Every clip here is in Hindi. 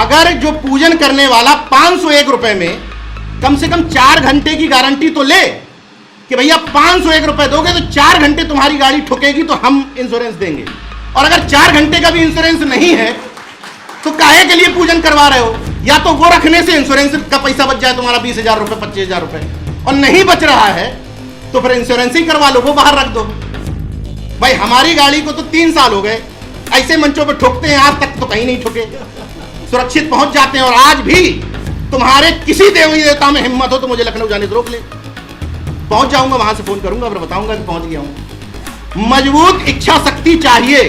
अगर जो पूजन करने वाला 501 रुपए में कम से कम 4 घंटे की गारंटी तो ले कि भैया 501 रुपए दोगे तो 4 घंटे तुम्हारी गाड़ी ठुकेगी तो हम इंश्योरेंस देंगे, और अगर 4 घंटे का भी इंश्योरेंस नहीं है तो काहे के लिए पूजन करवा रहे हो? या तो वो रखने से इंश्योरेंस का पैसा बच जाए तुम्हारा 20,000 रुपए 25,000 रुपए, और नहीं बच रहा है तो फिर इंश्योरेंस ही करवा लो, वो बाहर रख दो। भाई हमारी गाड़ी को तो 3 साल हो गए ऐसे मंचों पे ठोकते हैं, आज तक तो कहीं नहीं ठुके, सुरक्षित पहुंच जाते हैं। और आज भी तुम्हारे किसी देवी देवता में हिम्मत हो तो मुझे लखनऊ जाने से रोक ले, पहुंच जाऊंगा, वहां से फोन करूंगा फिर बताऊंगा कि पहुंच गया हूं। मजबूत इच्छा शक्ति चाहिए,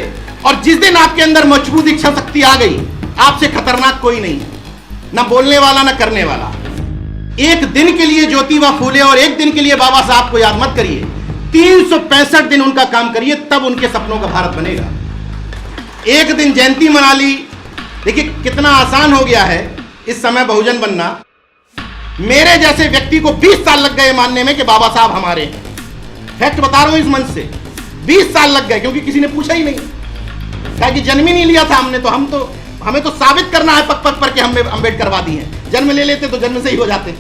और जिस दिन आपके अंदर मजबूत इच्छा शक्ति आ गई, आपसे खतरनाक कोई नहीं, ना बोलने वाला ना करने वाला। एक दिन के लिए ज्योतिबा फूले और एक दिन के लिए बाबा साहब को याद मत करिए, 365 दिन उनका काम करिए, तब उनके सपनों का भारत बनेगा। एक दिन जयंती मना ली, देखिए कितना आसान हो गया है इस समय बहुजन बनना। मेरे जैसे व्यक्ति को 20 साल लग गए मानने में कि बाबा साहब हमारे हैं। फैक्ट बता रहा हूं इस मंच से, 20 साल लग गए, क्योंकि किसी ने पूछा ही नहीं, कहा कि जन्म ही नहीं लिया था हमने, तो हमें तो साबित करना है पग पग पर कि हमने अम्बेडकरवादी हैं। जन्म ले लेते तो जन्म से ही हो जाते।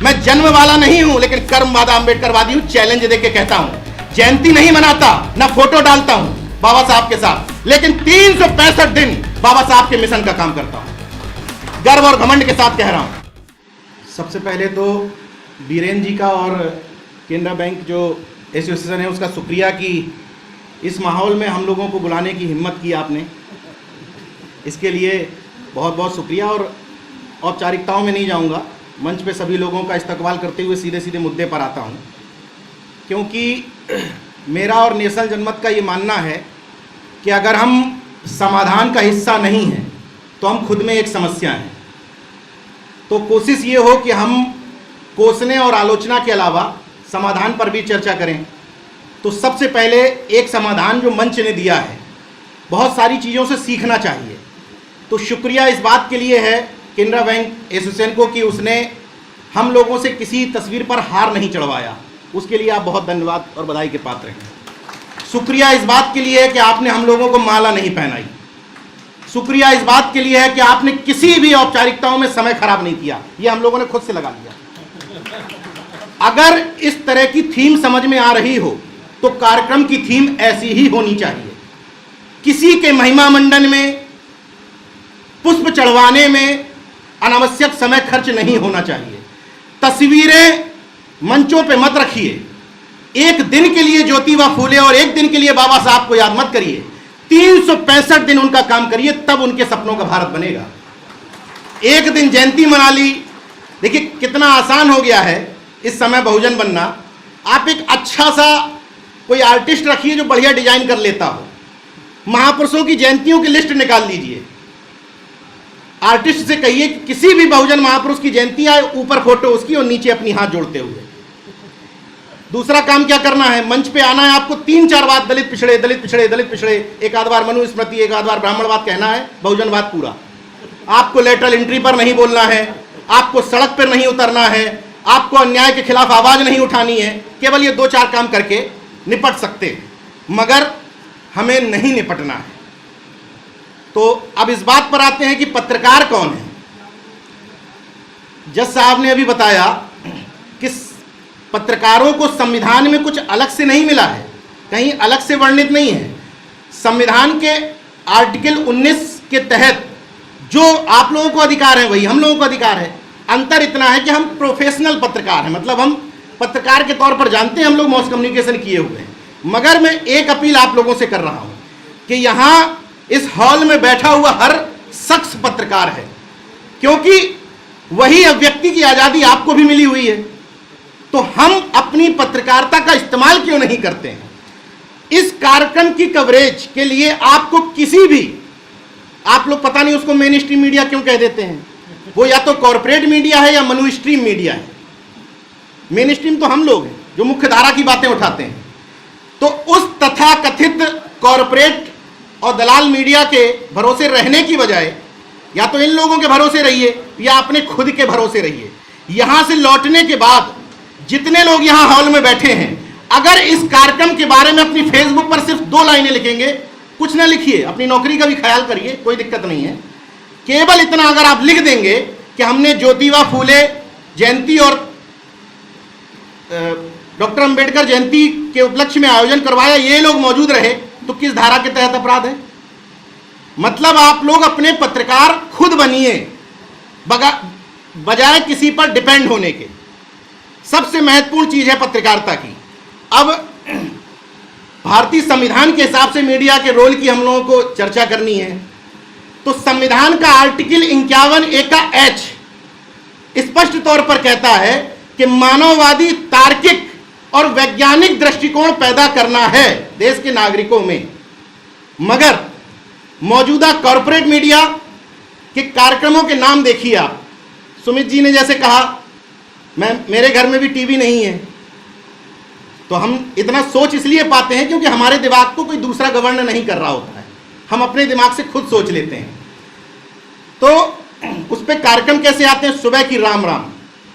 मैं जन्म वाला नहीं हूं, लेकिन कर्म वादा अम्बेडकरवादी हूं। चैलेंज देके कहता हूं, जयंती नहीं मनाता, ना फोटो डालता हूं बाबा साहब के साथ, लेकिन 365 दिन बाबा साहब के मिशन का काम करता हूं। गर्व और घमंड के साथ कह रहा हूं। सबसे पहले तो बीरेन जी का और केनरा बैंक जो एसोसिएशन है उसका शुक्रिया कि इस माहौल में हम लोगों को बुलाने की हिम्मत की आपने, इसके लिए बहुत बहुत शुक्रिया। और औपचारिकताओं में नहीं जाऊंगा, मंच पे सभी लोगों का इस्तकबाल करते हुए सीधे सीधे मुद्दे पर आता हूं, क्योंकि मेरा और नेशनल जनमत का ये मानना है कि अगर हम समाधान का हिस्सा नहीं हैं तो हम खुद में एक समस्या हैं। तो कोशिश ये हो कि हम कोसने और आलोचना के अलावा समाधान पर भी चर्चा करें। तो सबसे पहले एक समाधान जो मंच ने दिया है, बहुत सारी चीज़ों से सीखना चाहिए। तो शुक्रिया इस बात के लिए है केनरा बैंक एसोसिएशन को कि उसने हम लोगों से किसी तस्वीर पर हार नहीं चढ़वाया, उसके लिए आप बहुत धन्यवाद और बधाई के पात्र हैं। शुक्रिया इस बात के लिए है कि आपने हम लोगों को माला नहीं पहनाई। शुक्रिया इस बात के लिए है कि आपने किसी भी औपचारिकताओं में समय खराब नहीं किया, ये हम लोगों ने खुद से लगा लिया। अगर इस तरह की थीम समझ में आ रही हो तो कार्यक्रम की थीम ऐसी ही होनी चाहिए। किसी के महिमा मंडन में, पुष्प चढ़वाने में अनावश्यक समय खर्च नहीं होना चाहिए। तस्वीरें मंचों पे मत रखिए। एक दिन के लिए ज्योतिबा फूले और एक दिन के लिए बाबा साहब को याद मत करिए, 365 दिन उनका काम करिए, तब उनके सपनों का भारत बनेगा। एक दिन जयंती मना ली, देखिए कितना आसान हो गया है इस समय बहुजन बनना। आप एक अच्छा सा कोई आर्टिस्ट रखिए जो बढ़िया डिजाइन कर लेता हो, महापुरुषों की जयंतियों की लिस्ट निकाल लीजिए। आर्टिस्ट से कहिए कि किसी भी बहुजन महापुरुष की जयंती आए, ऊपर फोटो उसकी और नीचे अपनी हाथ जोड़ते हुए। दूसरा काम क्या करना है, मंच पे आना है आपको, 3-4 बात दलित पिछड़े दलित पिछड़े दलित पिछड़े, एक आध बार मनुस्मृति, एक आध बार ब्राह्मणवाद कहना है, बहुजनवाद पूरा। आपको लेटरल एंट्री पर नहीं बोलना है, आपको सड़क पर नहीं उतरना है, आपको अन्याय के खिलाफ आवाज नहीं उठानी है। केवल ये 2-4 काम करके निपट सकते हैं, मगर हमें नहीं निपटना है। तो अब इस बात पर आते हैं कि पत्रकार कौन है। जज साहब ने अभी बताया कि पत्रकारों को संविधान में कुछ अलग से नहीं मिला है, कहीं अलग से वर्णित नहीं है। संविधान के आर्टिकल 19 के तहत जो आप लोगों को अधिकार है वही हम लोगों को अधिकार है। अंतर इतना है कि हम प्रोफेशनल पत्रकार हैं, मतलब हम पत्रकार के तौर पर जानते हैं, हम लोग मॉस कम्युनिकेशन किए हुए हैं। मगर मैं एक अपील आप लोगों से कर रहा हूं कि यहाँ इस हॉल में बैठा हुआ हर शख्स पत्रकार है, क्योंकि वही अभिव्यक्ति की आज़ादी आपको भी मिली हुई है। तो हम अपनी पत्रकारिता का इस्तेमाल क्यों नहीं करते हैं? इस कार्यक्रम की कवरेज के लिए आपको किसी भी, आप लोग पता नहीं उसको मेन स्ट्रीम मीडिया क्यों कह देते हैं, वो या तो कॉरपोरेट मीडिया है या मनु स्ट्रीम मीडिया है। मेन स्ट्रीम तो हम लोग हैं जो मुख्य धारा की बातें उठाते हैं। तो उस तथाकथित कॉरपोरेट और दलाल मीडिया के भरोसे रहने की बजाय या तो इन लोगों के भरोसे रहिए या अपने खुद के भरोसे रहिए। यहां से लौटने के बाद जितने लोग यहां हॉल में बैठे हैं, अगर इस कार्यक्रम के बारे में अपनी फेसबुक पर सिर्फ 2 लाइनें लिखेंगे, कुछ ना लिखिए, अपनी नौकरी का भी ख्याल करिए, कोई दिक्कत नहीं है। केवल इतना अगर आप लिख देंगे कि हमने ज्योतिबा फूले जयंती और डॉक्टर अंबेडकर जयंती के उपलक्ष्य में आयोजन करवाया, ये लोग मौजूद रहे, तो किस धारा के तहत अपराध है? मतलब आप लोग अपने पत्रकार खुद बनिए, बजाय किसी पर डिपेंड होने के। सबसे महत्वपूर्ण चीज है पत्रकारिता की। अब भारतीय संविधान के हिसाब से मीडिया के रोल की हम लोगों को चर्चा करनी है, तो संविधान का आर्टिकल 51A का H स्पष्ट तौर पर कहता है कि मानववादी, तार्किक और वैज्ञानिक दृष्टिकोण पैदा करना है देश के नागरिकों में। मगर मौजूदा कॉरपोरेट मीडिया के कार्यक्रमों के नाम देखिए आप। सुमित जी ने जैसे कहा, मेरे घर में भी टीवी नहीं है, तो हम इतना सोच इसलिए पाते हैं क्योंकि हमारे दिमाग को कोई दूसरा गवर्न नहीं कर रहा होता है, हम अपने दिमाग से खुद सोच लेते हैं। तो उस पर कार्यक्रम कैसे आते हैं? सुबह की राम राम।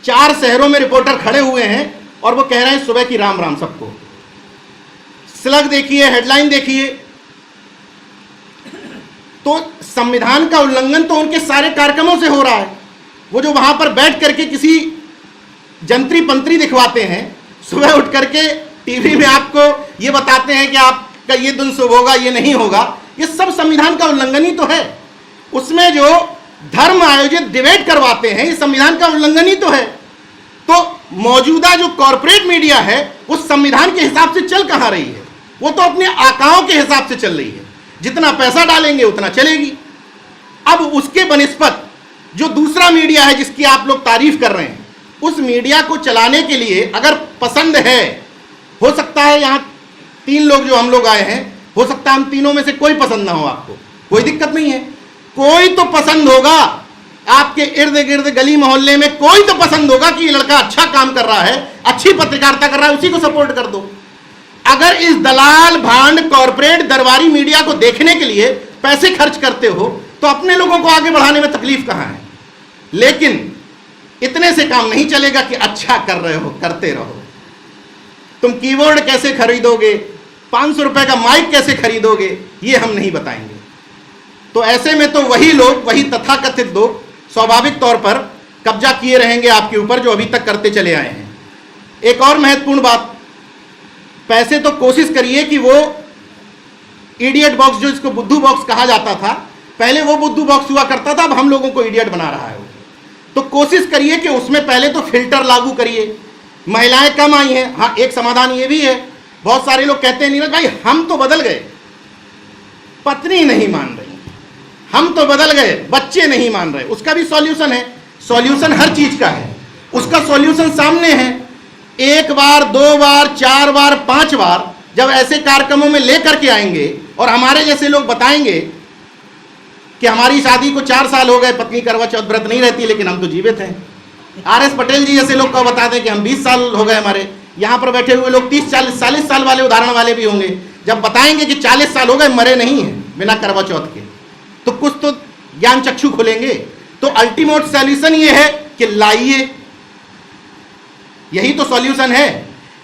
4 शहरों में रिपोर्टर खड़े हुए हैं और वो कह रहे हैं सुबह की राम राम सबको। स्लग देखिए, हेडलाइन देखिए। तो संविधान का उल्लंघन तो उनके सारे कार्यक्रमों से हो रहा है। वो जो वहां पर बैठ करके किसी जंत्री पंत्री दिखवाते हैं, सुबह उठ करके टीवी में आपको ये बताते हैं कि आपका ये दिन शुभ होगा, ये नहीं होगा, ये सब संविधान का उल्लंघन ही तो है। उसमें जो धर्म आयोजित डिबेट करवाते हैं, ये संविधान का उल्लंघन ही तो है। तो मौजूदा जो कॉरपोरेट मीडिया है वो संविधान के हिसाब से चल कहां रही है? वो तो अपने आकाओं के हिसाब से चल रही है, जितना पैसा डालेंगे उतना चलेगी। अब उसके बनिस्पत जो दूसरा मीडिया है जिसकी आप लोग तारीफ कर रहे हैं, उस मीडिया को चलाने के लिए अगर पसंद है, हो सकता है यहां 3 लोग जो हम लोग आए हैं, हो सकता है हम तीनों में से कोई पसंद ना हो आपको, कोई दिक्कत नहीं है। कोई तो पसंद होगा, आपके इर्द गिर्द गली मोहल्ले में कोई तो पसंद होगा कि ये लड़का अच्छा काम कर रहा है, अच्छी पत्रकारिता कर रहा है, उसी को सपोर्ट कर दो। अगर इस दलाल भांड कॉरपोरेट दरबारी मीडिया को देखने के लिए पैसे खर्च करते हो तो अपने लोगों को आगे बढ़ाने में तकलीफ कहां है? लेकिन इतने से काम नहीं चलेगा कि अच्छा कर रहे हो, करते रहो। तुम कीबोर्ड कैसे खरीदोगे, 500 रुपए का माइक कैसे खरीदोगे, ये हम नहीं बताएंगे। तो ऐसे में तो वही लोग, वही तथाकथित लोग स्वाभाविक तौर पर कब्जा किए रहेंगे आपके ऊपर, जो अभी तक करते चले आए हैं। एक और महत्वपूर्ण बात, पैसे तो कोशिश करिए कि वो इडियट बॉक्स, जो इसको बुद्धू बॉक्स कहा जाता था, पहले वो बुद्धू बॉक्स हुआ करता था, अब हम लोगों को इडियट बना रहा है वो। तो कोशिश करिए कि उसमें पहले तो फिल्टर लागू करिए। महिलाएं कम आई हैं, हाँ, एक समाधान ये भी है। बहुत सारे लोग कहते हैं नीरज भाई हम तो बदल गए, पत्नी नहीं मान रही, हम तो बदल गए, बच्चे नहीं मान रहे। उसका भी सॉल्यूशन है। सॉल्यूशन हर चीज का है, उसका सॉल्यूशन सामने है। 1 बार, 2 बार, 4 बार, 5 बार जब ऐसे कार्यक्रमों में लेकर के आएंगे और हमारे जैसे लोग बताएंगे कि हमारी शादी को 4 साल हो गए, पत्नी करवा चौथ व्रत नहीं रहती, लेकिन हम तो जीवित हैं। RS पटेल जी जैसे लोग को बता दें कि हम 20 साल हो गए हमारे। यहाँ पर बैठे हुए लोग 30-40 साल वाले उदाहरण वाले भी होंगे। जब बताएंगे कि 40 साल हो गए, मरे नहीं हैं बिना करवा चौथ के, तो कुछ तो ज्ञान चक्षु खुलेंगे। तो अल्टीमेट सॉल्यूशन ये है कि लाइए, यही तो सॉल्यूशन है।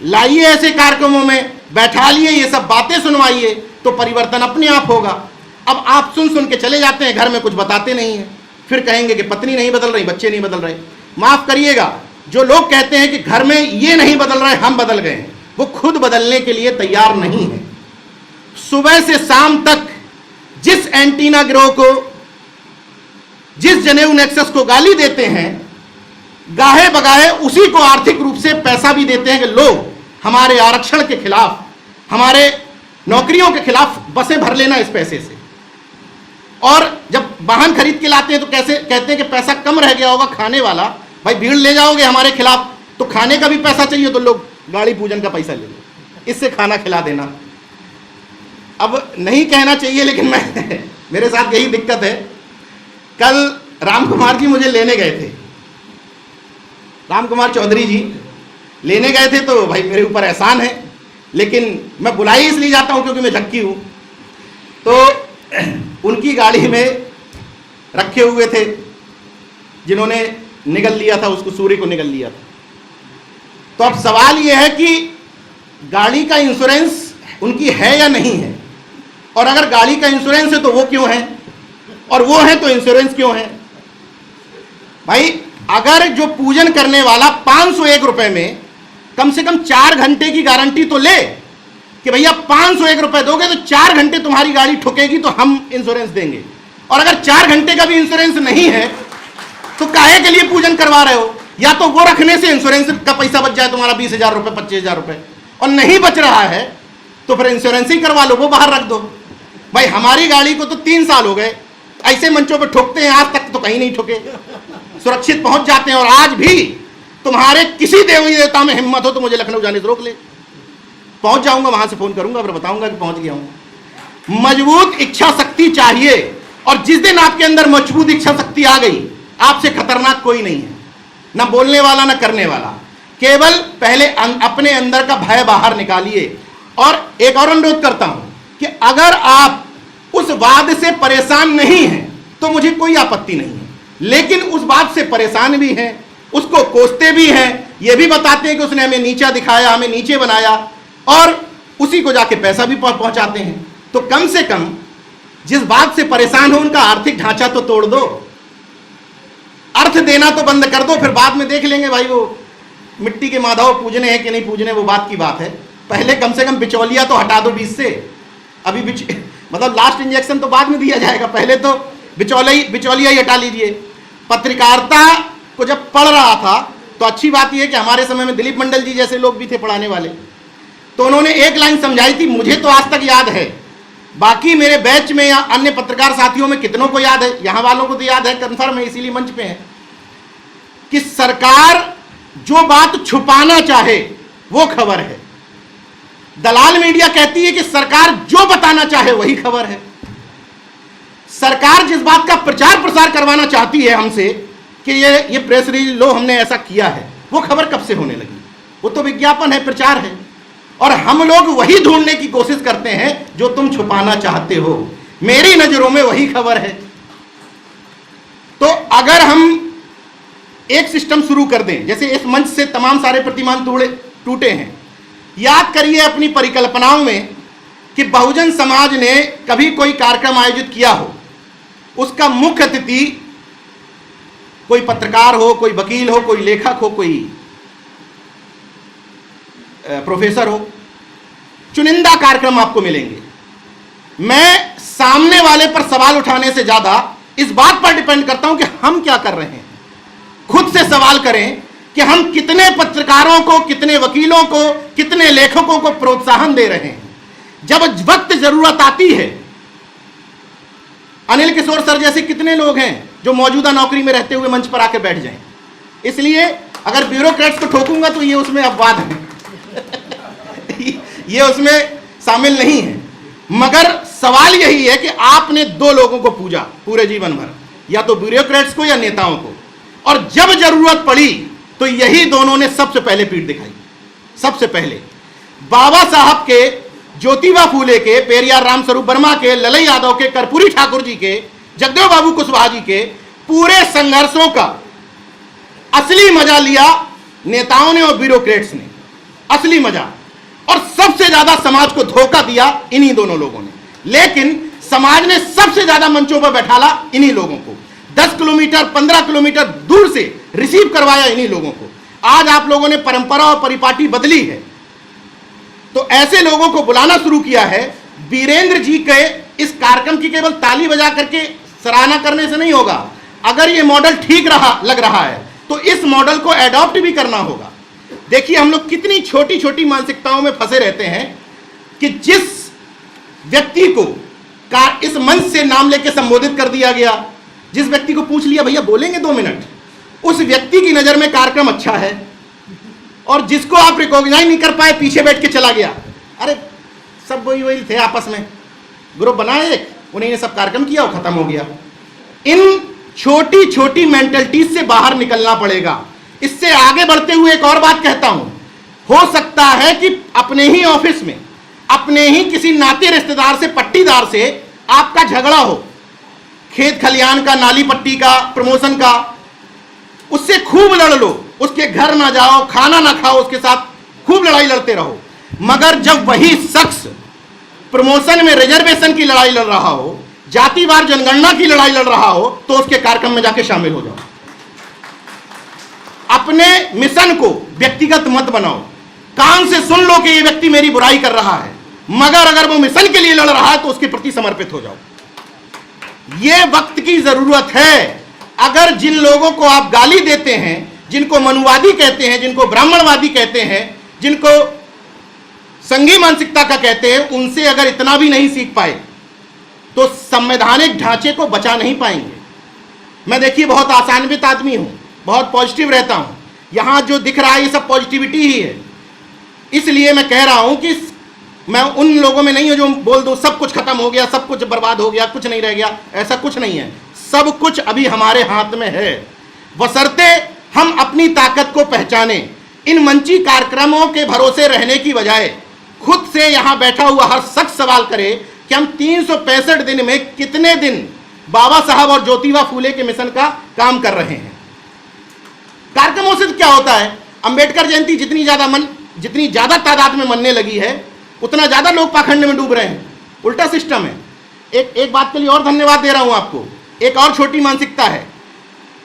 लाइए ऐसे कार्यक्रमों में, बैठालिए, ये सब बातें सुनवाइए, तो परिवर्तन अपने आप होगा। अब आप सुन के चले जाते हैं, घर में कुछ बताते नहीं हैं, फिर कहेंगे कि पत्नी नहीं बदल रही, बच्चे नहीं बदल रहे। माफ करिएगा, जो लोग कहते हैं कि घर में ये नहीं बदल रहे, हम बदल गए हैं, वो खुद बदलने के लिए तैयार नहीं है। सुबह से शाम तक जिस एंटीना गिरोह को, जिस जनेऊ नेक्सस को गाली देते हैं, गाहे बगाहे उसी को आर्थिक रूप से पैसा भी देते हैं कि लोग हमारे आरक्षण के खिलाफ, हमारे नौकरियों के खिलाफ बसें भर लेना इस पैसे से। और जब वाहन खरीद के लाते हैं तो कैसे कहते हैं कि पैसा कम रह गया होगा खाने वाला। भाई भीड़ ले जाओगे हमारे खिलाफ तो खाने का भी पैसा चाहिए, तो लोग गाड़ी पूजन का पैसा ले लो, इससे खाना खिला देना। अब नहीं कहना चाहिए, लेकिन मैं मेरे साथ यही दिक्कत है। कल राम कुमार जी मुझे लेने गए थे, राम कुमार चौधरी जी लेने गए थे, तो भाई मेरे ऊपर एहसान है, लेकिन मैं बुलाई इसलिए जाता हूं क्योंकि मैं झक्की हूं। तो उनकी गाड़ी में रखे हुए थे जिन्होंने निगल लिया था, उसको सूर्य को निगल लिया था। तो अब सवाल यह है कि गाड़ी का इंश्योरेंस उनकी है या नहीं है, और अगर गाड़ी का इंश्योरेंस है तो वो क्यों है, और वो है तो इंश्योरेंस क्यों है भाई? अगर जो पूजन करने वाला 501 रुपए में कम से कम 4 घंटे की गारंटी तो ले कि भैया 501 रुपए दोगे तो 4 घंटे तुम्हारी गाड़ी ठुकेगी तो हम इंश्योरेंस देंगे, और अगर 4 घंटे का भी इंश्योरेंस नहीं है तो काहे के लिए पूजन करवा रहे हो? या तो वो रखने से इंश्योरेंस का पैसा बच जाए तुम्हारा 20,000 रुपए 25,000 रुपए, और नहीं बच रहा है तो फिर इंश्योरेंस ही करवा लो, वो बाहर रख दो। भाई हमारी गाड़ी को तो 3 साल हो गए ऐसे मंचों पे ठोकते हैं, आज तक तो कहीं नहीं ठोके, सुरक्षित पहुंच जाते हैं। और आज भी तुम्हारे किसी देवी देवता में हिम्मत हो तो मुझे लखनऊ जाने से रोक ले, पहुंच जाऊंगा, वहां से फोन करूंगा फिर बताऊंगा कि पहुंच गया हूं। मजबूत इच्छा शक्ति चाहिए, और जिस दिन आपके अंदर मजबूत इच्छा शक्ति आ गई, आपसे खतरनाक कोई नहीं है, ना बोलने वाला ना करने वाला। केवल पहले अपने अंदर का भय बाहर निकालिए। और एक और अनुरोध करता हूं कि अगर आप उस वाद से परेशान नहीं हैं तो मुझे कोई आपत्ति नहीं है, लेकिन उस बात से परेशान भी हैं, उसको कोसते भी हैं, ये भी बताते हैं कि उसने हमें नीचा दिखाया, हमें नीचे बनाया, और उसी को जाके पैसा भी पहुंचाते हैं। तो कम से कम जिस बात से परेशान हो उनका आर्थिक ढांचा तो तोड़ दो, अर्थ देना तो बंद कर दो, फिर बाद में देख लेंगे भाई वो मिट्टी के माधव पूजने हैं कि नहीं पूजने, वो बात की बात है। पहले कम से कम बिचौलिया तो हटा दो बीच से। अभी मतलब लास्ट इंजेक्शन तो बाद में दिया जाएगा, पहले तो बिचौलिया ही हटा लीजिए। पत्रकारिता को जब पढ़ रहा था तो अच्छी बात यह है कि हमारे समय में दिलीप मंडल जी जैसे लोग भी थे पढ़ाने वाले, तो उन्होंने एक लाइन समझाई थी, मुझे तो आज तक याद है, बाकी मेरे बैच में या अन्य पत्रकार साथियों में कितनों को याद है, यहां वालों को तो याद है, कंफर्म है, इसीलिए मंच पे है, कि सरकार जो बात छुपाना चाहे वो खबर है। दलाल मीडिया कहती है कि सरकार जो बताना चाहे वही खबर है। सरकार जिस बात का प्रचार प्रसार करवाना चाहती है हमसे कि ये प्रेस रिलीज लो हमने ऐसा किया है, वो खबर कब से होने लगी? वो तो विज्ञापन है, प्रचार है, और हम लोग वही ढूंढने की कोशिश करते हैं जो तुम छुपाना चाहते हो। मेरी नजरों में वही खबर है। तो अगर हम एक सिस्टम शुरू कर दें, जैसे इस मंच से तमाम सारे प्रतिमान टूटे हैं, याद करिए अपनी परिकल्पनाओं में कि बहुजन समाज ने कभी कोई कार्यक्रम आयोजित किया हो, उसका मुख्य अतिथि कोई पत्रकार हो, कोई वकील हो, कोई लेखक हो, कोई प्रोफेसर हो, चुनिंदा कार्यक्रम आपको मिलेंगे। मैं सामने वाले पर सवाल उठाने से ज्यादा इस बात पर डिपेंड करता हूं कि हम क्या कर रहे हैं। खुद से सवाल करें कि हम कितने पत्रकारों को, कितने वकीलों को, कितने लेखकों को प्रोत्साहन दे रहे हैं। जब वक्त जरूरत आती है, अनिल किशोर सर जैसे कितने लोग हैं जो मौजूदा नौकरी में रहते हुए मंच पर आकर बैठ जाएं। इसलिए अगर ब्यूरोक्रेट्स को ठोकूंगा तो ये उसमें अपवाद है ये उसमें शामिल नहीं है। मगर सवाल यही है कि आपने 2 लोगों को पूजा पूरे जीवन भर, या तो ब्यूरोक्रेट्स को या नेताओं को, और जब जरूरत पड़ी तो यही दोनों ने सबसे पहले पीठ दिखाई। सबसे पहले बाबा साहब के, ज्योतिबा फूले के, पेरियार रामस्वरूप वर्मा के, ललई यादव के, कर्पूरी ठाकुर जी के, जगदेव बाबू कुशवाहा जी के पूरे संघर्षों का असली मजा लिया नेताओं ने और ब्यूरोक्रेट्स ने, असली मजा। और सबसे ज्यादा समाज को धोखा दिया इन्हीं दोनों लोगों ने। लेकिन समाज ने सबसे ज्यादा मंचों पर बैठाला इन्हीं लोगों को, 10 किलोमीटर 15 किलोमीटर दूर से रिसीव करवाया इन्हीं लोगों को। आज आप लोगों ने परंपरा और परिपाटी बदली है, तो ऐसे लोगों को बुलाना शुरू किया है। वीरेंद्र जी के इस कार्यक्रम की केवल ताली बजा करके सराहना करने से नहीं होगा। अगर ये मॉडल ठीक लग रहा है तो इस मॉडल को एडॉप्ट भी करना होगा। देखिए हम लोग कितनी छोटी छोटी मानसिकताओं में फंसे रहते हैं कि जिस व्यक्ति को इस मंच से नाम लेके संबोधित कर दिया गया, जिस व्यक्ति को पूछ लिया भैया बोलेंगे 2 मिनट, उस व्यक्ति की नजर में कार्यक्रम अच्छा है, और जिसको आप रिकॉग्नाइज नहीं कर पाए पीछे बैठ के चला गया। अरे सब वही थे, आपस में ग्रुप बनाए एक, उन्हीं ने सब कार्यक्रम किया और खत्म हो गया। इन छोटी छोटी मेंटलिटीज से बाहर निकलना पड़ेगा। इससे आगे बढ़ते हुए एक और बात कहता हूं, हो सकता है कि अपने ही ऑफिस में, अपने ही किसी नाते रिश्तेदार से, पट्टीदार से आपका झगड़ा हो, खेत खलियान का, नाली पट्टी का, प्रमोशन का, उससे खूब लड़ लो, उसके घर ना जाओ, खाना ना खाओ, उसके साथ खूब लड़ाई लड़ते रहो। मगर जब वही शख्स प्रमोशन में रिजर्वेशन की लड़ाई लड़ रहा हो, जातिवार जनगणना की लड़ाई लड़ रहा हो तो उसके कार्यक्रम में जाके शामिल हो जाओ। अपने मिशन को व्यक्तिगत मत बनाओ। कान से सुन लो कि ये व्यक्ति मेरी बुराई कर रहा है, मगर अगर वो मिशन के लिए लड़ रहा है तो उसके प्रति समर्पित हो जाओ। ये वक्त की जरूरत है। अगर जिन लोगों को आप गाली देते हैं, जिनको मनुवादी कहते हैं, जिनको ब्राह्मणवादी कहते हैं, जिनको संघी मानसिकता का कहते हैं, उनसे अगर इतना भी नहीं सीख पाए तो संवैधानिक ढांचे को बचा नहीं पाएंगे। मैं देखिए बहुत आशान्वित आदमी हूं, बहुत पॉजिटिव रहता हूं। यहां जो दिख रहा है ये सब पॉजिटिविटी ही है। इसलिए मैं कह रहा हूं कि मैं उन लोगों में नहीं हूं जो बोल दो सब कुछ खत्म हो गया, सब कुछ बर्बाद हो गया, कुछ नहीं रह गया। ऐसा कुछ नहीं है। सब कुछ अभी हमारे हाथ में है, बशर्ते हम अपनी ताकत को पहचाने। इन मंची कार्यक्रमों के भरोसे रहने की बजाय खुद से यहां बैठा हुआ हर शख्स सवाल करे कि हम 365 दिन में कितने दिन बाबा साहब और ज्योतिबा फूले के मिशन का काम कर रहे हैं। कार्यक्रमों से क्या होता है, अंबेडकर जयंती जितनी ज्यादा तादाद में मनने लगी है उतना ज्यादा लोग पाखंड में डूब रहे हैं। उल्टा सिस्टम है। एक बात के लिए और धन्यवाद दे रहा हूं आपको। एक और छोटी मानसिकता है।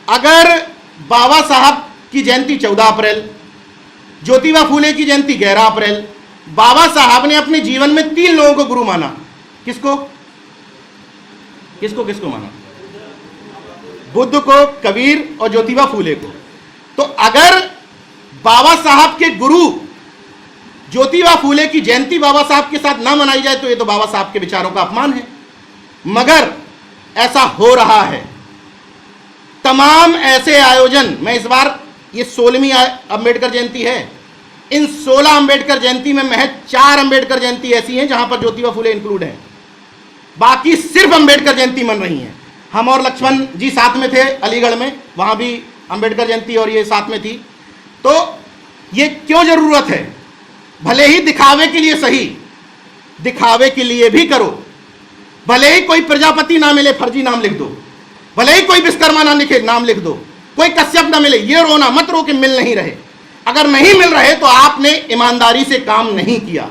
अगर बाबा साहब की जयंती 14 अप्रैल, ज्योतिबा फूले की जयंती 11 अप्रैल, बाबा साहब ने अपने जीवन में 3 लोगों को गुरु माना। किसको किसको किसको माना? बुद्ध को, कबीर और ज्योतिबा फूले को। तो अगर बाबा साहब के गुरु ज्योतिबा फूले की जयंती बाबा साहब के साथ ना मनाई जाए तो ये तो बाबा साहब के विचारों का अपमान है। मगर ऐसा हो रहा है। तमाम ऐसे आयोजन, मैं इस बार ये 16वीं अंबेडकर जयंती है, इन 16 अंबेडकर जयंती में महज 4 अंबेडकर जयंती ऐसी हैं जहां पर ज्योतिबा फूले इंक्लूड है। बाकी सिर्फ अंबेडकर जयंती मन रही है। हम और लक्ष्मण जी साथ में थे अलीगढ़ में, वहां भी अंबेडकर जयंती और ये साथ में थी। तो ये क्यों जरूरत है? भले ही दिखावे के लिए सही, दिखावे के लिए भी करो। भले ही कोई प्रजापति ना मिले, फर्जी नाम लिख दो। भले ही कोई विश्वकर्मा ना लिखे, नाम लिख दो। कोई कश्यप ना मिले, ये रोना मत रो कि मिल नहीं रहे। अगर नहीं मिल रहे तो आपने ईमानदारी से काम नहीं किया।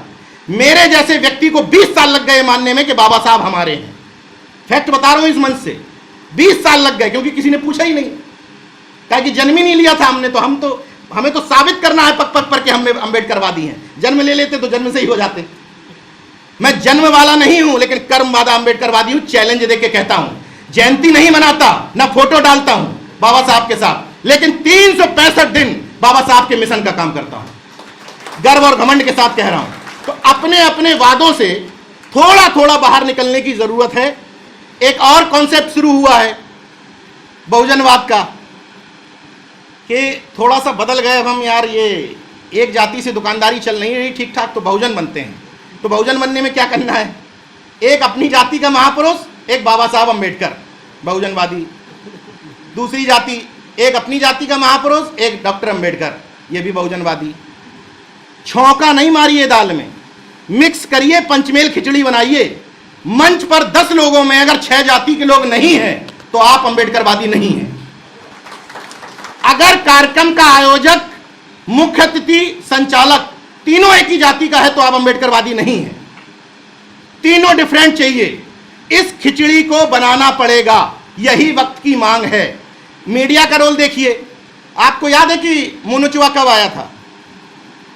मेरे जैसे व्यक्ति को 20 साल लग गए मानने में कि बाबा साहब हमारे हैं। फैक्ट बता रहा हूं इस मंच से, 20 साल लग गए, क्योंकि किसी ने पूछा ही नहीं। कहा कि जन्म ही नहीं लिया था हमने, तो हमें तो साबित करना है पक पक पर कि हमने अंबेडकरवादी हैं। जन्म ले लेते तो जन्म से ही हो जाते। मैं जन्म वाला नहीं हूं, लेकिन कर्म वाला अंबेडकरवादी हूं। चैलेंज देके कहता हूं, जयंती नहीं मनाता, ना फोटो डालता हूं बाबा साहब के साथ, लेकिन 365 दिन बाबा साहब के मिशन का काम करता हूं। गर्व और घमंड के साथ कह रहा हूं। तो अपने अपने वादों से थोड़ा थोड़ा बाहर निकलने की जरूरत है। एक और कॉन्सेप्ट शुरू हुआ है बहुजनवाद का, कि थोड़ा सा बदल गए अब हम। यार ये एक जाति से दुकानदारी चल नहीं रही ठीक ठाक, तो बहुजन बनते हैं। तो बहुजन बनने में क्या करना है? एक अपनी जाति का महापुरुष, एक बाबा साहब अंबेडकर बहुजनवादी। दूसरी जाति, एक अपनी जाति का महापुरुष, एक डॉक्टर अंबेडकर, ये भी बहुजनवादी। छौंका नहीं मारिए दाल में, मिक्स करिए, पंचमेल खिचड़ी बनाइए। मंच पर 10 लोगों में अगर 6 जाति के लोग नहीं हैं तो आप अंबेडकरवादी नहीं हैं। अगर कार्यक्रम का आयोजक, मुख्य अतिथि, संचालक तीनों एक ही जाति का है तो आप अंबेडकरवादी नहीं हैं। तीनों डिफरेंट चाहिए। इस खिचड़ी को बनाना पड़ेगा, यही वक्त की मांग है। मीडिया का रोल देखिए। आपको याद है कि मुनुचवा कब आया था?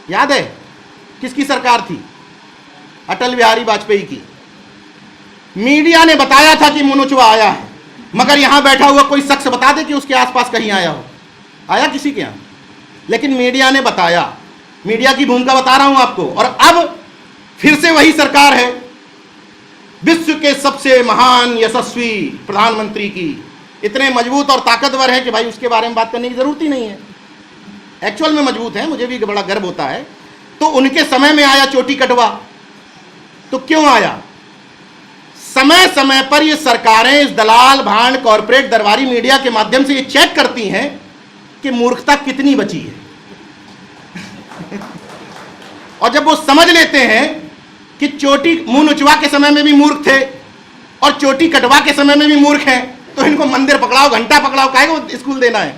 याद है? किसकी सरकार थी? अटल बिहारी वाजपेयी की। मीडिया ने बताया था कि मुनुचवा आया है, मगर यहां बैठा हुआ कोई शख्स बता दे कि उसके आसपास कहीं आया हो? आया किसी के यहां? लेकिन मीडिया ने बताया। मीडिया की भूमिका बता रहा हूं आपको। और अब फिर से वही सरकार है, विश्व के सबसे महान यशस्वी प्रधानमंत्री की, इतने मजबूत और ताकतवर है कि भाई उसके बारे में बात करने की जरूरत ही नहीं है। एक्चुअल में मजबूत है, मुझे भी बड़ा गर्व होता है। तो उनके समय में आया चोटी कटवा, तो क्यों आया? समय समय पर ये सरकारें इस दलाल, भांड, कॉरपोरेट, दरबारी मीडिया के माध्यम से ये चेक करती हैं कि मूर्खता कितनी बची है। और जब वो समझ लेते हैं कि चोटी मुंह नुचवा के समय में भी मूर्ख थे और चोटी कटवा के समय में भी मूर्ख हैं, तो इनको मंदिर पकड़ाओ, घंटा पकड़ाओ, काहे को स्कूल देना है?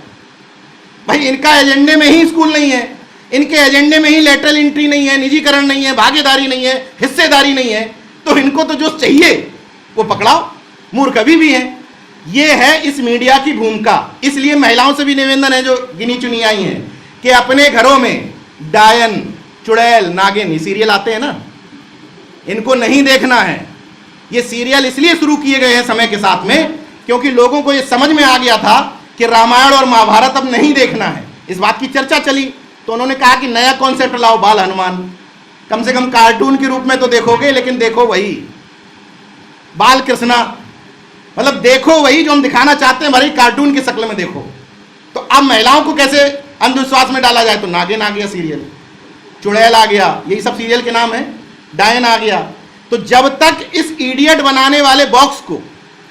भाई इनका एजेंडे में ही स्कूल नहीं है, इनके एजेंडे में ही लेटरल एंट्री नहीं है, निजीकरण नहीं है, भागीदारी नहीं है, हिस्सेदारी नहीं है। तो इनको तो जो चाहिए वो पकड़ाओ। मूर्ख अभी भी हैं। ये है इस मीडिया की भूमिका। इसलिए महिलाओं से भी निवेदन है जो गिनी चुनी आई हैं कि अपने घरों में डायन, चुड़ैल, नागिन, ये सीरियल आते हैं ना, इनको नहीं देखना है। ये सीरियल इसलिए शुरू किए गए हैं समय के साथ में क्योंकि लोगों को ये समझ में आ गया था कि रामायण और महाभारत अब नहीं देखना है। इस बात की चर्चा चली तो उन्होंने कहा कि नया कॉन्सेप्ट लाओ, बाल हनुमान, कम से कम कार्टून के रूप में तो देखोगे लेकिन देखो वही बाल कृष्णा, मतलब देखो वही जो हम दिखाना चाहते हैं, भले कार्टून की शक्ल में देखो। तो अब महिलाओं को कैसे अंधविश्वास में डाला जाए? तो नागिन आ गया सीरियल, चुड़ैल आ गया, यही सब सीरियल के नाम है, डायन आ गया। तो जब तक इस इडियट बनाने वाले बॉक्स को,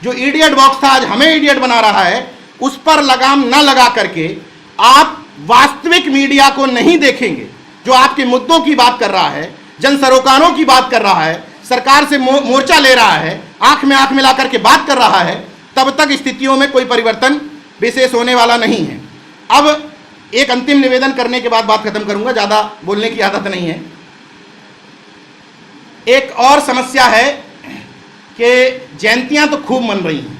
जो इडियट बॉक्स था आज हमें इडियट बना रहा है, उस पर लगाम न लगा करके आप वास्तविक मीडिया को नहीं देखेंगे जो आपके मुद्दों की बात कर रहा है, जन सरोकारों की बात कर रहा है, सरकार से मोर्चा ले रहा है, आंख में आंख मिला करके बात कर रहा है, तब तक स्थितियों में कोई परिवर्तन विशेष होने वाला नहीं है। अब एक अंतिम निवेदन करने के बाद बात खत्म करूंगा, ज्यादा बोलने की आदत नहीं है। एक और समस्या है कि जयंतियां तो खूब मन रही हैं,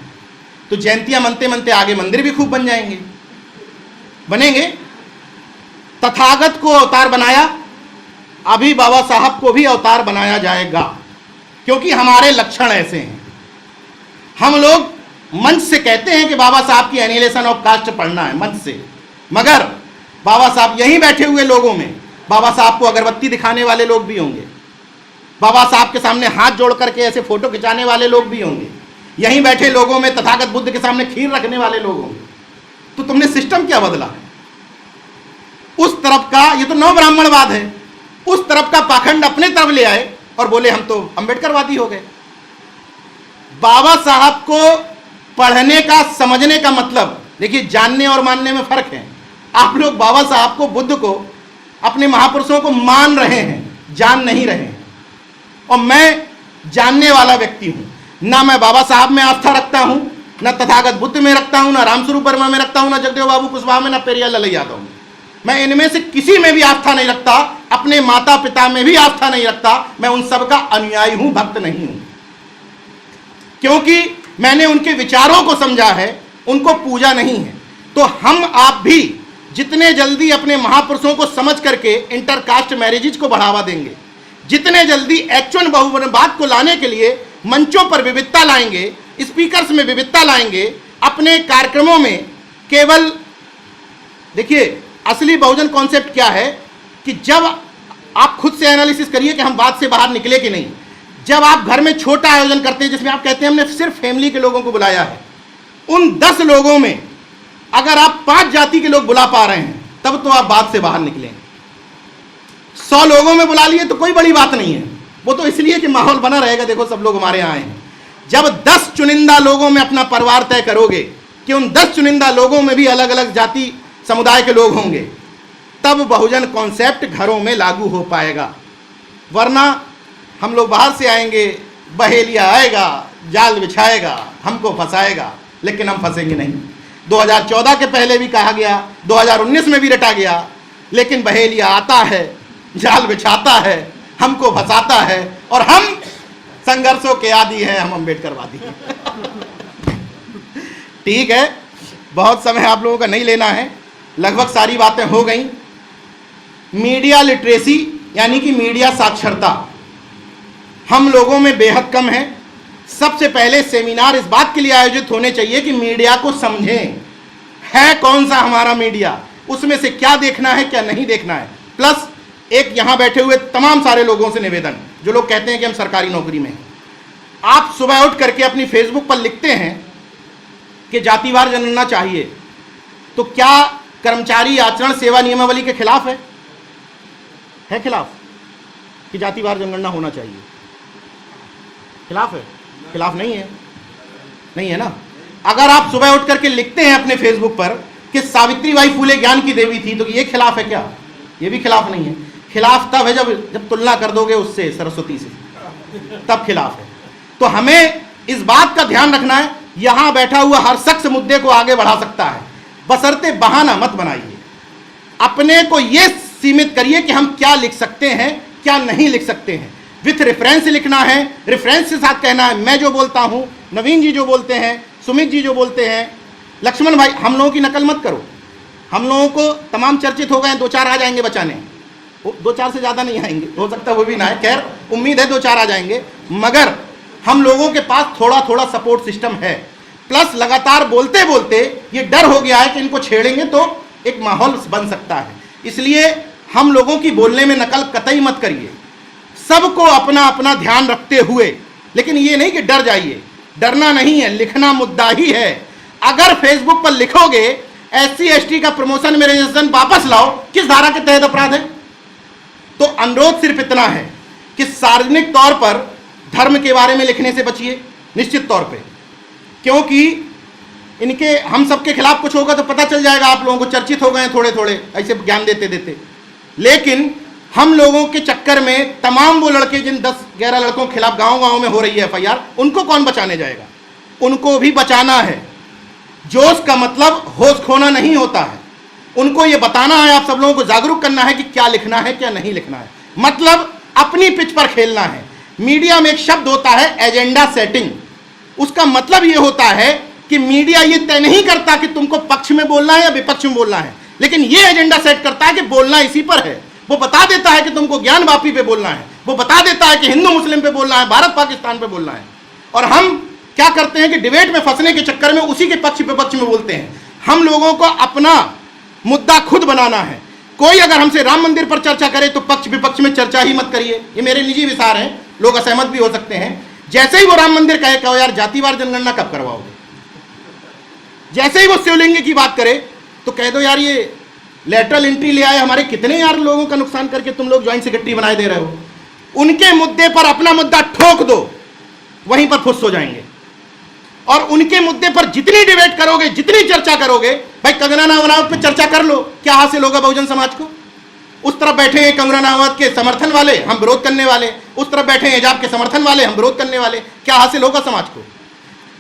तो जयंतियां मनते मनते आगे मंदिर भी खूब बन जाएंगे, बनेंगे। तथागत को अवतार बनाया, अभी बाबा साहब को भी अवतार बनाया जाएगा क्योंकि हमारे लक्षण ऐसे हैं। हम लोग मंच से कहते हैं कि बाबा साहब की एनिहिलेशन ऑफ कास्ट पढ़ना है मंच से, मगर बाबा साहब यहीं बैठे हुए लोगों में बाबा साहब को अगरबत्ती दिखाने वाले लोग भी होंगे, बाबा साहब के सामने हाथ जोड़ करके ऐसे फोटो खिंचाने वाले लोग भी होंगे, यहीं बैठे लोगों में तथागत बुद्ध के सामने खीर रखने वाले लोग होंगे। तो तुमने सिस्टम क्या बदला? उस तरफ का, ये तो नव ब्राह्मणवाद है, उस तरफ का पाखंड अपने तरफ ले आए और बोले हम तो अंबेडकरवादी हो गए। बाबा साहब को पढ़ने का, समझने का मतलब, देखिए जानने और मानने में फर्क है। आप लोग बाबा साहब को, बुद्ध को, अपने महापुरुषों को मान रहे हैं, जान नहीं रहे हैं। और मैं जानने वाला व्यक्ति हूं, ना मैं बाबा साहब में आस्था रखता हूं, ना तथागत बुद्ध में रखता हूं, ना रामस्वरूप वर्मा में रखता हूं, ना जगदेव बाबू कुशवाहा में, ना पेरियार ललई यादव में। मैं इनमें से किसी में भी आस्था नहीं रखता, अपने माता पिता में भी आस्था नहीं रखता। मैं उन सब का अनुयायी हूं, भक्त नहीं हूं, क्योंकि मैंने उनके विचारों को समझा है, उनको पूजा नहीं है। तो हम आप भी जितने जल्दी अपने महापुरुषों को समझ करके इंटरकास्ट मैरिजेज को बढ़ावा देंगे, जितने जल्दी एक्चुअल बहुवचनवाद को लाने के लिए मंचों पर विविधता लाएंगे, स्पीकर्स में विविधता लाएंगे, अपने कार्यक्रमों में केवल, देखिए असली बहुजन कॉन्सेप्ट क्या है कि जब आप खुद से एनालिसिस करिए कि हम बात से बाहर निकले कि नहीं। जब आप घर में छोटा आयोजन करते हैं जिसमें आप कहते हैं हमने सिर्फ फैमिली के लोगों को बुलाया है, उन 10 लोगों में अगर आप 5 जाति के लोग बुला पा रहे हैं तब तो आप बात से बाहर निकलें। 100 लोगों में बुला लिए तो कोई बड़ी बात नहीं है, वो तो इसलिए कि माहौल बना रहेगा, देखो सब लोग हमारे यहाँ आए हैं। जब 10 चुनिंदा लोगों में अपना परिवार तय करोगे कि उन 10 चुनिंदा लोगों में भी अलग अलग जाति समुदाय के लोग होंगे, तब बहुजन कॉन्सेप्ट घरों में लागू हो पाएगा। वरना हम लोग बाहर से आएंगे, बहेलिया आएगा, जाल बिछाएगा, हमको फंसाएगा, लेकिन हम फंसेंगे नहीं। 2014 के पहले भी कहा गया, 2019 में भी रटा गया, लेकिन बहेलिया आता है, जाल बिछाता है, हमको फंसाता है, और हम संघर्षों के आदी हैं, हम अम्बेडकरवादी हैं। ठीक है, बहुत समय आप लोगों का नहीं लेना है, लगभग सारी बातें हो गई। मीडिया लिटरेसी यानी कि मीडिया साक्षरता हम लोगों में बेहद कम है। सबसे पहले सेमिनार इस बात के लिए आयोजित होने चाहिए कि मीडिया को समझें, है कौन सा हमारा मीडिया, उसमें से क्या देखना है क्या नहीं देखना है। प्लस एक यहाँ बैठे हुए तमाम सारे लोगों से निवेदन, जो लोग कहते हैं कि हम सरकारी नौकरी में हैं, आप सुबह उठ करके अपनी फेसबुक पर लिखते हैं कि जातिवार जनगणना चाहिए, तो क्या कर्मचारी आचरण सेवा नियमावली के खिलाफ है खिलाफ कि जातिवार जनगणना होना चाहिए? खिलाफ है? खिलाफ नहीं है, नहीं है ना। अगर आप सुबह उठ करके लिखते हैं अपने फेसबुक पर कि सावित्रीबाई फुले ज्ञान की देवी थी, तो ये खिलाफ है क्या? ये भी खिलाफ नहीं है। खिलाफ तब है जब तुलना कर दोगे उससे, सरस्वती से, तब खिलाफ है। तो हमें इस बात का ध्यान रखना है, यहां बैठा हुआ हर शख्स मुद्दे को आगे बढ़ा सकता है, बशर्ते बहाना मत बनाइए। अपने को यह सीमित करिए कि हम क्या लिख सकते हैं क्या नहीं लिख सकते हैं। विथ रेफरेंस लिखना है, रेफरेंस के साथ कहना है मैं जो बोलता हूं नवीन जी जो बोलते हैं, सुमित जी जो बोलते हैं, लक्ष्मण भाई, हम लोगों की नकल मत करो। हम लोगों को तमाम चर्चित हो गए, 2-4 आ जाएंगे बचाने, 2-4 से ज़्यादा नहीं आएंगे, हो सकता है वो भी ना है, खैर उम्मीद है 2-4 आ जाएंगे, मगर हम लोगों के पास थोड़ा थोड़ा सपोर्ट सिस्टम है। प्लस लगातार बोलते बोलते ये डर हो गया है कि इनको छेड़ेंगे तो एक माहौल बन सकता है, इसलिए हम लोगों की बोलने में नकल कतई मत करिए। सबको अपना अपना ध्यान रखते हुए, लेकिन ये नहीं कि डर जाइए, डरना नहीं है, लिखना मुद्दा ही है। अगर फेसबुक पर लिखोगे SC ST का प्रमोशन में रजिस्ट्रेशन वापस लाओ, किस धारा के तहत अपराध है? तो अनुरोध सिर्फ इतना है कि सार्वजनिक तौर पर धर्म के बारे में लिखने से बचिए, निश्चित तौर पे, क्योंकि इनके हम सबके खिलाफ कुछ होगा तो पता चल जाएगा आप लोगों को, चर्चित हो गए थोड़े थोड़े ऐसे ज्ञान देते देते। लेकिन हम लोगों के चक्कर में तमाम वो लड़के जिन 10-11 लड़कों के खिलाफ गांव गांव में हो रही है FIR, उनको कौन बचाने जाएगा? उनको भी बचाना है। जोश का मतलब होश खोना नहीं होता है, उनको ये बताना है, आप सब लोगों को जागरूक करना है कि क्या लिखना है क्या नहीं लिखना है, मतलब अपनी पिच पर खेलना है। मीडिया में एक शब्द होता है एजेंडा सेटिंग, उसका मतलब ये होता है कि मीडिया ये तय नहीं करता कि तुमको पक्ष में बोलना है या विपक्ष में बोलना है, लेकिन ये एजेंडा सेट करता है कि बोलना इसी पर है। वो बता देता है कि तुमको ज्ञानवापी पे बोलना है, वो बता देता है कि हिंदू मुस्लिम पे बोलना है, भारत पाकिस्तान पे बोलना है। और हम क्या करते हैं कि डिबेट में फंसने के चक्कर में उसी के पक्ष विपक्ष में बोलते हैं। हम लोगों को अपना मुद्दा खुद बनाना है। कोई अगर हमसे राम मंदिर पर चर्चा करे तो पक्ष विपक्ष में चर्चा ही मत करिए, ये मेरे निजी विचार हैं, लोग असहमत भी हो सकते हैं। जैसे ही वो राम मंदिर कहे, कहो यार जातिवार जनगणना कब करवाओगे? जैसे ही वो शिवलिंग की बात करे तो कह दो यार ये लेटरल एंट्री ले आए, हमारे कितने यार लोगों का नुकसान करके तुम लोग ज्वाइंट सेक्रेटरी बनाए दे रहे हो। उनके मुद्दे पर अपना मुद्दा ठोक दो, वहीं पर फुस हो जाएंगे। और उनके मुद्दे पर जितनी डिबेट करोगे, जितनी चर्चा करोगे, भाई कंगना रनावत पे चर्चा कर लो, क्या हासिल होगा बहुजन समाज को? उस तरफ बैठे हैं कंगना रनावत के समर्थन वाले, हम विरोध करने वाले, उस तरफ बैठे हैं हिजाब के समर्थन वाले, हम विरोध करने वाले, क्या हासिल होगा समाज को?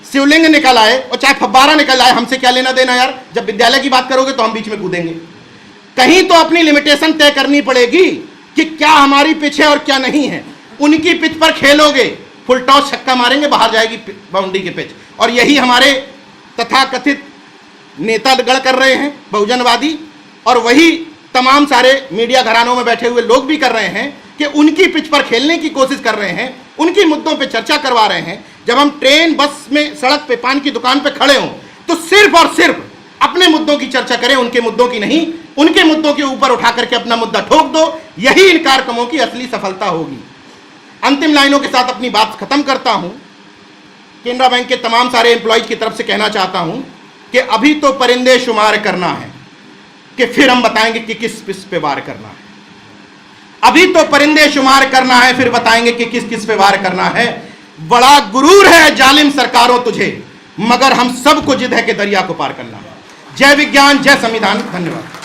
शिवलिंग निकल आए और चाहे फब्बारा निकल आए, हमसे क्या लेना देना यार? जब विद्यालय की बात करोगे तो हम बीच में कूदेंगे। कहीं तो अपनी लिमिटेशन तय करनी पड़ेगी कि क्या हमारी पिच है और क्या नहीं है। उनकी पिच पर खेलोगे, फुल टॉस छक्का मारेंगे, बाहर जाएगी बाउंड्री की पिच। और यही हमारे तथाकथित नेतागण कर रहे हैं बहुजनवादी, और वही तमाम सारे मीडिया घरानों में बैठे हुए लोग भी कर रहे हैं कि उनकी पिच पर खेलने की कोशिश कर रहे हैं, उनकी मुद्दों पे चर्चा करवा रहे हैं। जब हम ट्रेन, बस में, सड़क पे, पान की दुकान पे खड़े हों तो सिर्फ और सिर्फ अपने मुद्दों की चर्चा करें, उनके मुद्दों की नहीं। उनके मुद्दों के ऊपर उठा करके अपना मुद्दा ठोक दो, यही इन कार्यक्रमों की असली सफलता होगी। अंतिम लाइनों के साथ अपनी बात खत्म करता हूं। केनरा बैंक के तमाम सारे एम्प्लॉयज की तरफ से कहना चाहता हूं कि अभी तो परिंदे शुमार करना है, कि फिर हम बताएंगे कि किस किस पे वार करना है। अभी तो परिंदे शुमार करना है, फिर बताएंगे कि किस किस पे वार करना है। बड़ा गुरूर है जालिम सरकारों तुझे, मगर हम सबको जिद है कि दरिया को पार करना है। जय विज्ञान, जय संविधान। धन्यवाद।